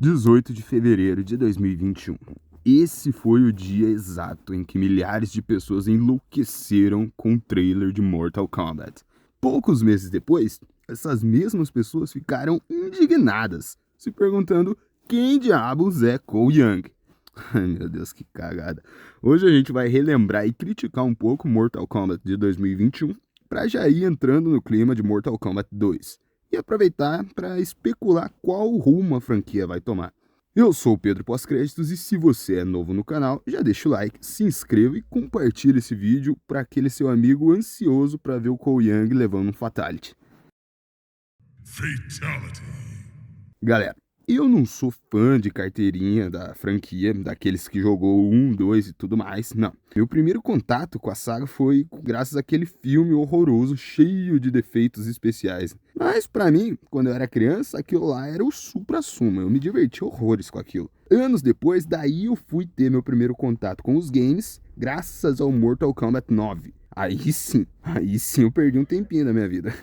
18 de fevereiro de 2021. Esse foi o dia exato em que milhares de pessoas enlouqueceram com o trailer de Mortal Kombat. Poucos meses depois, essas mesmas pessoas ficaram indignadas, se perguntando quem diabos é Cole Young. Ai meu Deus, que cagada. Hoje a gente vai relembrar e criticar um pouco Mortal Kombat de 2021, para já ir entrando no clima de Mortal Kombat 2. E aproveitar para especular qual rumo a franquia vai tomar. Eu sou o Pedro Pós-Créditos e se você é novo no canal, já deixa o like, se inscreva e compartilhe esse vídeo para aquele seu amigo ansioso para ver o Cole Young levando um Fatality. Fatality. Galera, eu não sou fã de carteirinha da franquia, daqueles que jogou 1, 2 e tudo mais, não. Meu primeiro contato com a saga foi graças àquele filme horroroso, cheio de defeitos especiais. Mas pra mim, quando eu era criança, aquilo lá era o supra-sumo, eu me diverti horrores com aquilo. Anos depois, daí eu fui ter meu primeiro contato com os games, graças ao Mortal Kombat 9. Aí sim eu perdi um tempinho da minha vida.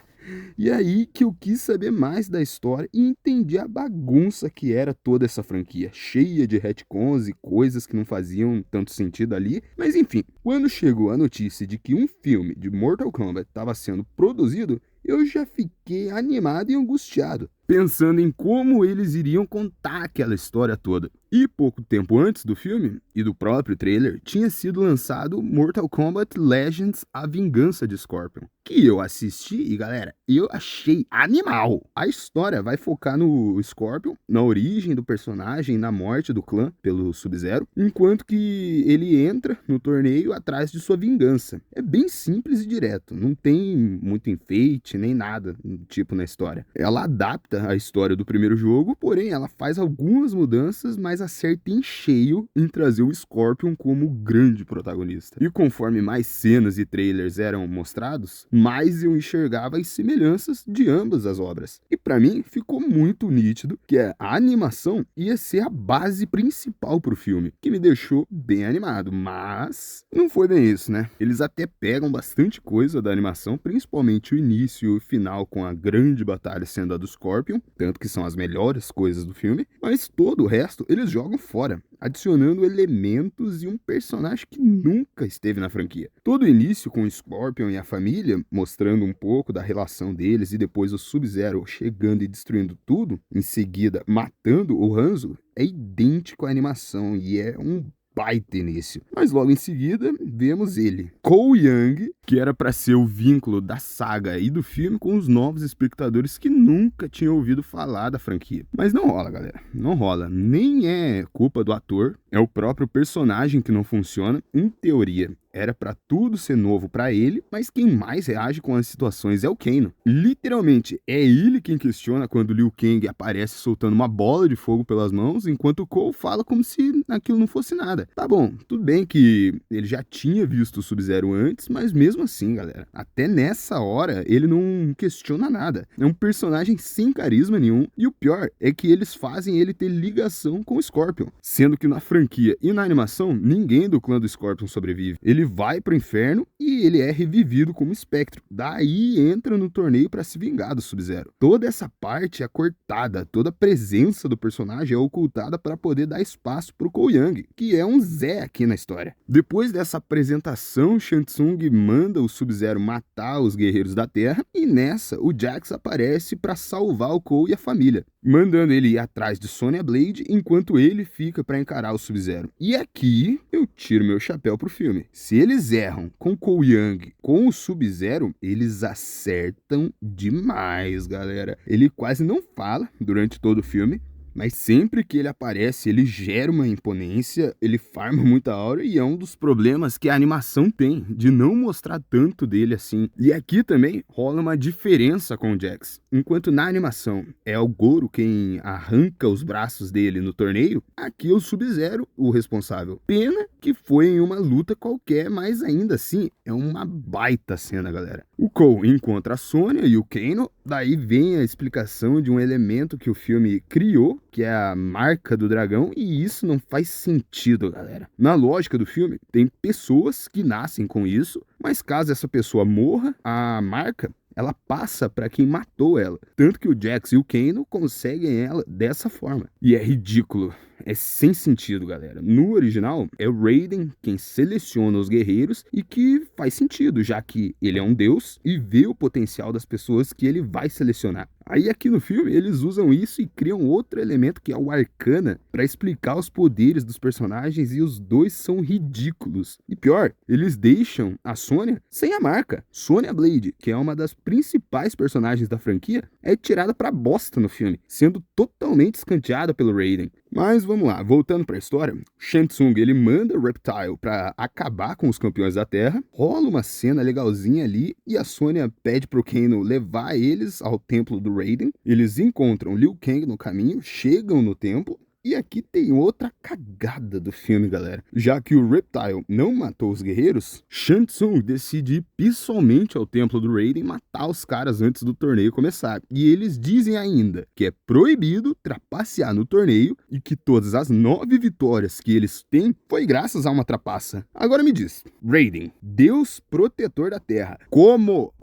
E aí que eu quis saber mais da história e entendi a bagunça que era toda essa franquia, cheia de retcons e coisas que não faziam tanto sentido ali. Mas enfim, quando chegou a notícia de que um filme de Mortal Kombat estava sendo produzido, eu já fiquei animado e angustiado, pensando em como eles iriam contar aquela história toda. E pouco tempo antes do filme e do próprio trailer, tinha sido lançado Mortal Kombat Legends: A Vingança de Scorpion, que eu assisti e, galera, eu achei animal. A história vai focar no Scorpion, na origem do personagem, na morte do clã pelo Sub-Zero, enquanto que ele entra no torneio atrás de sua vingança. É bem simples e direto, não tem muito enfeite nem nada tipo na história. Ela adapta a história do primeiro jogo, porém ela faz algumas mudanças, mas acerta em cheio em trazer o Scorpion como grande protagonista. E conforme mais cenas e trailers eram mostrados, mais eu enxergava as semelhanças de ambas as obras. E pra mim ficou muito nítido que a animação ia ser a base principal pro filme, que me deixou bem animado, mas não foi bem isso, né? Eles até pegam bastante coisa da animação, principalmente o início e o final com a grande batalha sendo a do Scorpion, tanto que são as melhores coisas do filme, mas todo o resto eles jogam fora, adicionando elementos e um personagem que nunca esteve na franquia. Todo o início com o Scorpion e a família, mostrando um pouco da relação deles e depois o Sub-Zero chegando e destruindo tudo, em seguida matando o Hanzo, é idêntico à animação e é um baita início. Mas logo em seguida, vemos ele, Cole Young, que era para ser o vínculo da saga e do filme com os novos espectadores que nunca tinham ouvido falar da franquia. Mas não rola, galera, não rola. Nem é culpa do ator, é o próprio personagem que não funciona. Em teoria, era pra tudo ser novo pra ele, mas quem mais reage com as situações é o Kano. Literalmente, é ele quem questiona quando Liu Kang aparece soltando uma bola de fogo pelas mãos, enquanto o Cole fala como se aquilo não fosse nada. Tá bom, tudo bem que ele já tinha visto o Sub-Zero antes, mas mesmo assim, galera, até nessa hora ele não questiona nada. É um personagem sem carisma nenhum, e o pior é que eles fazem ele ter ligação com o Scorpion, sendo que na franquia e na animação, ninguém do clã do Scorpion sobrevive. Ele vai pro inferno e ele é revivido como espectro. Daí entra no torneio para se vingar do Sub-Zero. Toda essa parte é cortada, toda a presença do personagem é ocultada para poder dar espaço pro Cole Young, que é um Zé aqui na história. Depois dessa apresentação, Shang Tsung manda o Sub-Zero matar os guerreiros da Terra e nessa o Jax aparece para salvar o Cole e a família, mandando ele ir atrás de Sonya Blade enquanto ele fica para encarar o Sub-Zero. E aqui eu tiro meu chapéu pro filme. Se eles erram com Cole Young, com o Sub-Zero, eles acertam demais, galera. Ele quase não fala durante todo o filme, mas sempre que ele aparece, ele gera uma imponência, ele farma muita aura e é um dos problemas que a animação tem, de não mostrar tanto dele assim. E aqui também rola uma diferença com o Jax. Enquanto na animação é o Goro quem arranca os braços dele no torneio, aqui é o Sub-Zero o responsável. Pena que foi em uma luta qualquer, mas ainda assim é uma baita cena, galera. O Cole encontra a Sonya e o Kano, daí vem a explicação de um elemento que o filme criou, que é a marca do dragão, e isso não faz sentido, galera. Na lógica do filme, tem pessoas que nascem com isso, mas caso essa pessoa morra, a marca ela passa pra quem matou ela. Tanto que o Jax e o Kano conseguem ela dessa forma. E é ridículo. É sem sentido, galera. No original, é o Raiden quem seleciona os guerreiros e que faz sentido, já que ele é um deus e vê o potencial das pessoas que ele vai selecionar. Aí aqui no filme eles usam isso e criam outro elemento que é o Arcana para explicar os poderes dos personagens e os dois são ridículos. E pior, eles deixam a Sonya sem a marca. Sonya Blade, que é uma das principais personagens da franquia, é tirada pra bosta no filme, sendo totalmente escanteada pelo Raiden. Mas vamos lá, voltando pra história, Shang Tsung ele manda o Reptile pra acabar com os campeões da Terra, rola uma cena legalzinha ali e a Sonya pede pro Kano levar eles ao templo do Raiden. Eles encontram Liu Kang no caminho, chegam no templo. E aqui tem outra cagada do filme, galera. Já que o Reptile não matou os guerreiros, Shang Tsung decide ir pessoalmente ao templo do Raiden matar os caras antes do torneio começar. E eles dizem ainda que é proibido trapacear no torneio e que todas as 9 vitórias que eles têm foi graças a uma trapaça. Agora me diz, Raiden, Deus protetor da Terra, como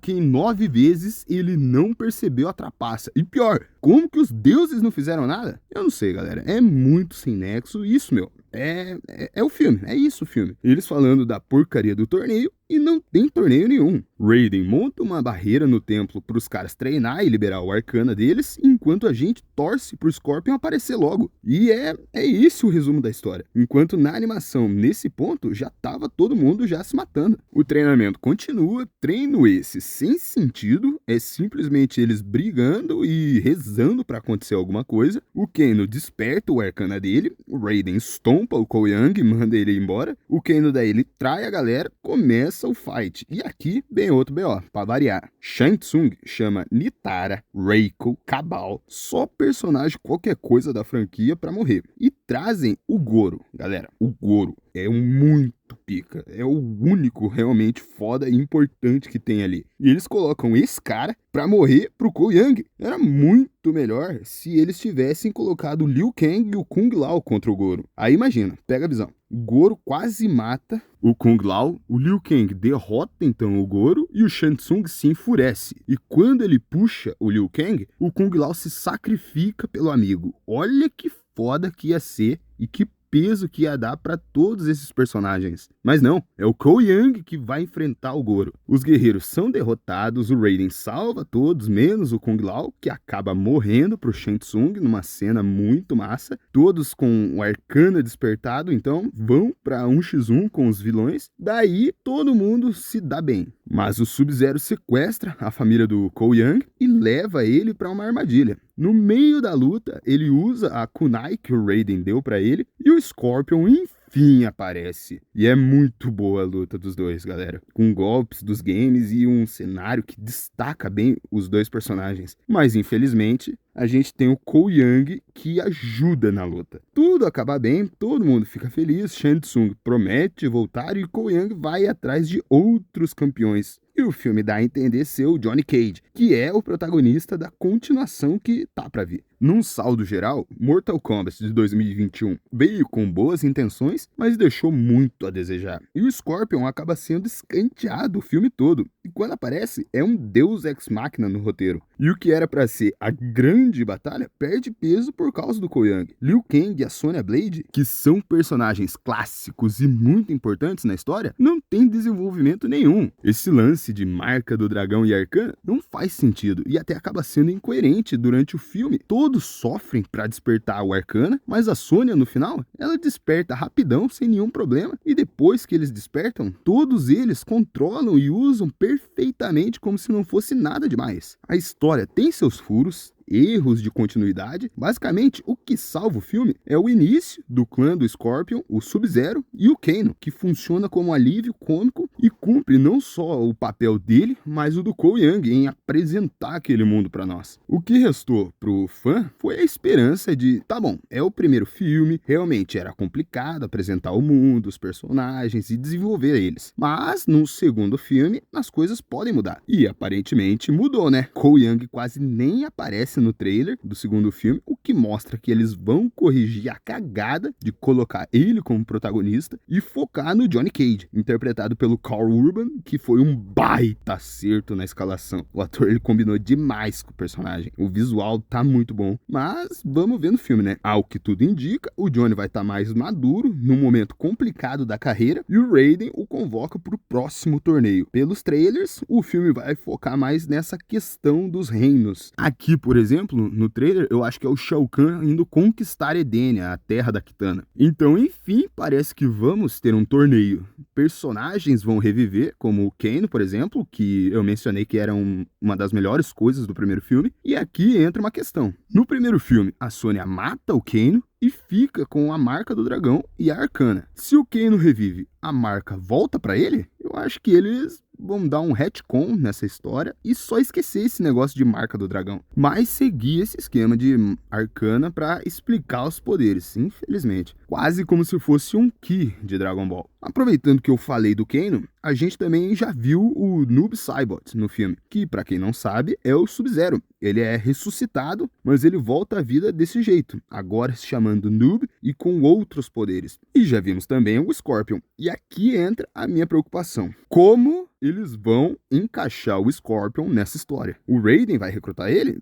que em 9 vezes ele não percebeu a trapaça? E pior, como que os deuses não fizeram nada? Eu não sei, galera. É muito sem nexo. Isso, meu, é o filme. É isso o filme. Eles falando da porcaria do torneio e não tem torneio nenhum. Raiden monta uma barreira no templo para os caras treinar e liberar o arcana deles, enquanto a gente torce pro Scorpion aparecer logo. E é esse o resumo da história. Enquanto na animação, nesse ponto, já tava todo mundo já se matando. O treinamento continua, treino esse sem sentido, é simplesmente eles brigando e rezando para acontecer alguma coisa. O Kano desperta o arcana dele, o Raiden estompa o Cole Young e manda ele embora. O Kano daí ele trai a galera, começa o fight. E aqui vem outro BO, pra variar. Shang Tsung chama Nitara, Reiko, Kabal, só personagem qualquer coisa da franquia pra morrer. E trazem o Goro. Galera, o Goro é muito pica. É o único realmente foda e importante que tem ali. E eles colocam esse cara pra morrer pro Cole Young. Era muito melhor se eles tivessem colocado o Liu Kang e o Kung Lao contra o Goro. Aí imagina, pega a visão. Goro quase mata o Kung Lao, o Liu Kang derrota então o Goro e o Shang Tsung se enfurece. E quando ele puxa o Liu Kang, o Kung Lao se sacrifica pelo amigo. Olha que foda que ia ser e que peso que ia dar para todos esses personagens. Mas não, é o Cole Young que vai enfrentar o Goro. Os guerreiros são derrotados, o Raiden salva todos, menos o Kung Lao, que acaba morrendo pro Shang Tsung numa cena muito massa. Todos com o arcana despertado, então vão para 1x1 com os vilões. Daí todo mundo se dá bem. Mas o Sub-Zero sequestra a família do Cole Young e leva ele para uma armadilha. No meio da luta, ele usa a kunai que o Raiden deu para ele e o Scorpion enfim aparece. E é muito boa a luta dos dois, galera. Com golpes dos games e um cenário que destaca bem os dois personagens. Mas infelizmente, a gente tem o Cole Young que ajuda na luta. Tudo acaba bem, todo mundo fica feliz, Shang Tsung promete voltar e Cole Young vai atrás de outros campeões. E o filme dá a entender ser o Johnny Cage, que é o protagonista da continuação que tá pra vir. Num saldo geral, Mortal Kombat de 2021 veio com boas intenções, mas deixou muito a desejar. E o Scorpion acaba sendo escanteado o filme todo. E quando aparece, é um deus ex machina no roteiro. E o que era pra ser a grande batalha perde peso por causa do Cole Young. Liu Kang e a Sonya Blade, que são personagens clássicos e muito importantes na história, não tem desenvolvimento nenhum. Esse lance de marca do dragão e arcana não faz sentido e até acaba sendo incoerente durante o filme. Todos sofrem para despertar o arcana, mas a Sonya no final, ela desperta rapidão sem nenhum problema e depois que eles despertam, todos eles controlam e usam perfeitamente como se não fosse nada demais. A história tem seus furos, erros de continuidade. Basicamente, o que salva o filme é o início do clã do Scorpion, o Sub-Zero e o Kano, que funciona como alívio cômico e cumpre não só o papel dele, mas o do Cole Young em apresentar aquele mundo para nós. O que restou pro fã foi a esperança de, tá bom, é o primeiro filme, realmente era complicado apresentar o mundo, os personagens e desenvolver eles. Mas no segundo filme, as coisas podem mudar. E aparentemente mudou, né? Cole Young quase nem aparece aparece no trailer do segundo filme, o que mostra que eles vão corrigir a cagada de colocar ele como protagonista e focar no Johnny Cage, interpretado pelo Karl Urban, que foi um baita acerto na escalação. O ator ele combinou demais com o personagem. O visual tá muito bom, mas vamos ver no filme, né? Ao que tudo indica, o Johnny vai estar mais maduro, num momento complicado da carreira, e o Raiden o convoca pro próximo torneio. Pelos trailers, o filme vai focar mais nessa questão dos reinos. Aqui, por exemplo, no trailer, eu acho que é o Shao Kahn indo conquistar Edenia, a terra da Kitana. Então, enfim, parece que vamos ter um torneio. Personagens vão reviver, como o Kano, por exemplo, que eu mencionei que era uma das melhores coisas do primeiro filme. E aqui entra uma questão. No primeiro filme, a Sonya mata o Kano e fica com a marca do dragão e a arcana. Se o Kano revive, a marca volta pra ele? Eu acho que eles vão dar um retcon nessa história e só esquecer esse negócio de marca do dragão. Mas seguir esse esquema de arcana pra explicar os poderes, infelizmente. Quase como se fosse um Ki de Dragon Ball. Aproveitando que eu falei do Kano, a gente também já viu o Noob Saibot no filme, que pra quem não sabe é o Sub-Zero. Ele é ressuscitado, mas ele volta à vida desse jeito, agora se chamando Noob e com outros poderes. E já vimos também o Scorpion. E aqui entra a minha preocupação. Como eles vão encaixar o Scorpion nessa história? O Raiden vai recrutar ele?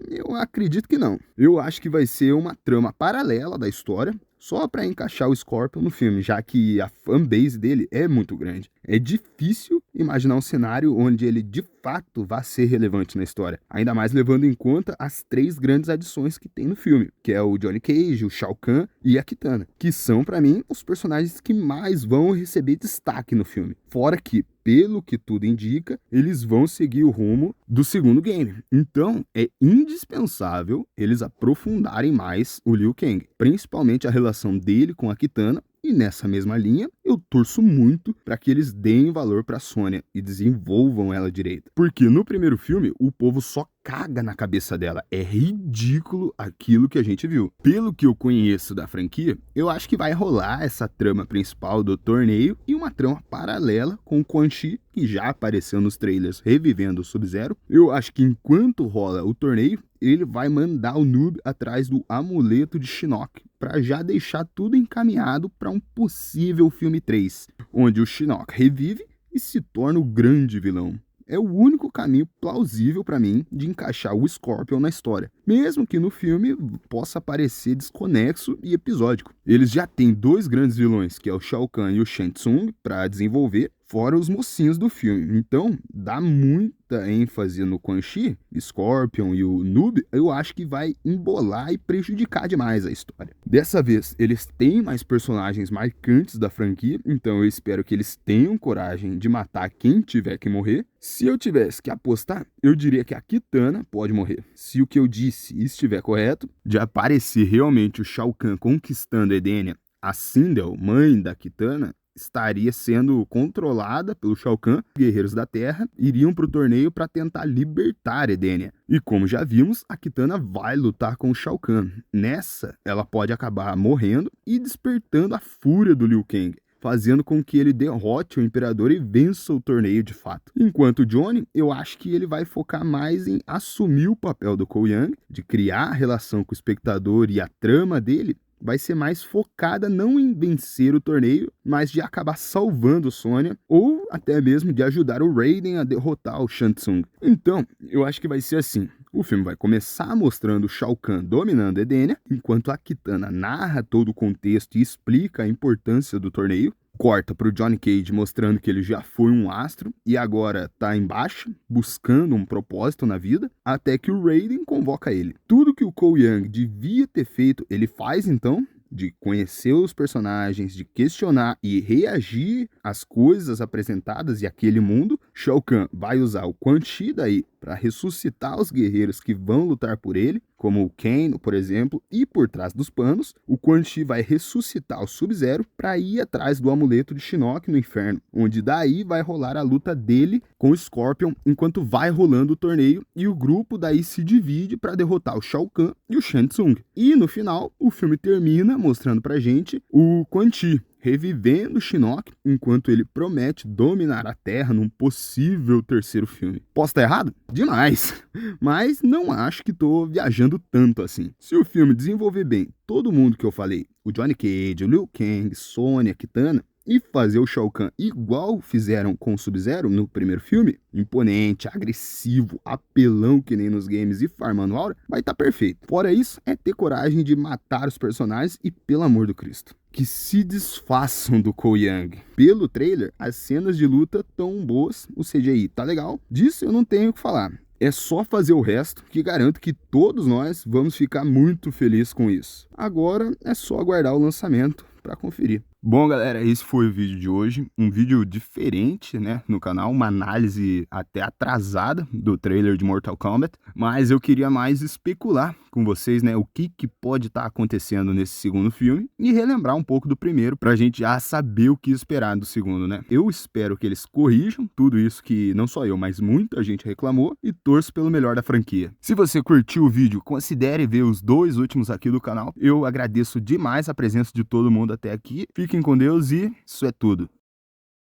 Eu acredito que não. Eu acho que vai ser uma trama paralela da história, só para encaixar o Scorpion no filme, já que a fanbase dele é muito grande. É difícil imaginar um cenário onde ele de fato vá ser relevante na história, ainda mais levando em conta as 3 grandes adições que tem no filme, que é o Johnny Cage, o Shao Kahn e a Kitana, que são para mim os personagens que mais vão receber destaque no filme. Fora que, pelo que tudo indica, eles vão seguir o rumo do segundo game. Então, é indispensável eles aprofundarem mais o Liu Kang, principalmente a relação dele com a Kitana. E nessa mesma linha, eu torço muito para que eles deem valor para Sonya e desenvolvam ela direito. Porque no primeiro filme, o povo só caga na cabeça dela. É ridículo aquilo que a gente viu. Pelo que eu conheço da franquia, eu acho que vai rolar essa trama principal do torneio e uma trama paralela com o Quan Chi, que já apareceu nos trailers revivendo o Sub-Zero. Eu acho que enquanto rola o torneio, ele vai mandar o Noob atrás do amuleto de Shinnok, para já deixar tudo encaminhado para um possível filme 3, onde o Shinnok revive e se torna o grande vilão. É o único caminho plausível para mim de encaixar o Scorpion na história, mesmo que no filme possa parecer desconexo e episódico. Eles já têm 2 grandes vilões, que é o Shao Kahn e o Shang Tsung, para desenvolver, fora os mocinhos do filme. Então, dá muita ênfase no Quan Chi, Scorpion e o Noob, eu acho que vai embolar e prejudicar demais a história. Dessa vez, eles têm mais personagens marcantes da franquia, então eu espero que eles tenham coragem de matar quem tiver que morrer. Se eu tivesse que apostar, eu diria que a Kitana pode morrer. Se o que eu disse estiver correto, de aparecer realmente o Shao Kahn conquistando Edenia, a Sindel, mãe da Kitana, estaria sendo controlada pelo Shao Kahn. Guerreiros da Terra iriam para o torneio para tentar libertar Edenia. E como já vimos, a Kitana vai lutar com o Shao Kahn. Nessa, ela pode acabar morrendo e despertando a fúria do Liu Kang, fazendo com que ele derrote o Imperador e vença o torneio de fato. Enquanto o Johnny, eu acho que ele vai focar mais em assumir o papel do Cole Young, de criar a relação com o espectador, e a trama dele vai ser mais focada não em vencer o torneio, mas de acabar salvando Sonya, ou até mesmo de ajudar o Raiden a derrotar o Shang Tsung. Então, eu acho que vai ser assim. O filme vai começar mostrando o Shao Kahn dominando Edenia, enquanto a Kitana narra todo o contexto e explica a importância do torneio. Corta para o Johnny Cage mostrando que ele já foi um astro e agora está em baixa, buscando um propósito na vida, até que o Raiden convoca ele. Tudo que o Cole Young devia ter feito, ele faz então, de conhecer os personagens, de questionar e reagir às coisas apresentadas e àquele mundo. Shao Kahn vai usar o Quan Chi daí para ressuscitar os guerreiros que vão lutar por ele, como o Kano, por exemplo, e por trás dos panos, o Quan Chi vai ressuscitar o Sub-Zero para ir atrás do amuleto de Shinnok no inferno, onde daí vai rolar a luta dele com o Scorpion, enquanto vai rolando o torneio, e o grupo daí se divide para derrotar o Shao Kahn e o Shang Tsung. E no final, o filme termina mostrando pra gente o Quan Chi revivendo Shinnok enquanto ele promete dominar a Terra num possível terceiro filme. Posso estar errado? Demais! Mas não acho que tô viajando tanto assim. Se o filme desenvolver bem todo mundo que eu falei, o Johnny Cage, o Liu Kang, Sonya, Kitana, e fazer o Shao Kahn igual fizeram com o Sub-Zero no primeiro filme, imponente, agressivo, apelão que nem nos games e farmando aura, vai estar perfeito. Fora isso, é ter coragem de matar os personagens e, pelo amor do Cristo, que se desfaçam do Cole Young. Pelo trailer, as cenas de luta tão boas, o CGI tá legal, disso eu não tenho o que falar. É só fazer o resto, que garanto que todos nós vamos ficar muito felizes com isso. Agora é só aguardar o lançamento para conferir. Bom, galera, esse foi o vídeo de hoje. Um vídeo diferente, né, no canal. Uma análise até atrasada do trailer de Mortal Kombat. Mas eu queria mais especular com vocês, né, o que pode estar acontecendo nesse segundo filme. E relembrar um pouco do primeiro, pra gente já saber o que esperar do segundo, né. Eu espero que eles corrijam tudo isso que não só eu, mas muita gente reclamou. E torço pelo melhor da franquia. Se você curtiu o vídeo, considere ver os 2 últimos aqui do canal. Eu agradeço demais a presença de todo mundo até aqui. Fiquem com Deus e isso é tudo.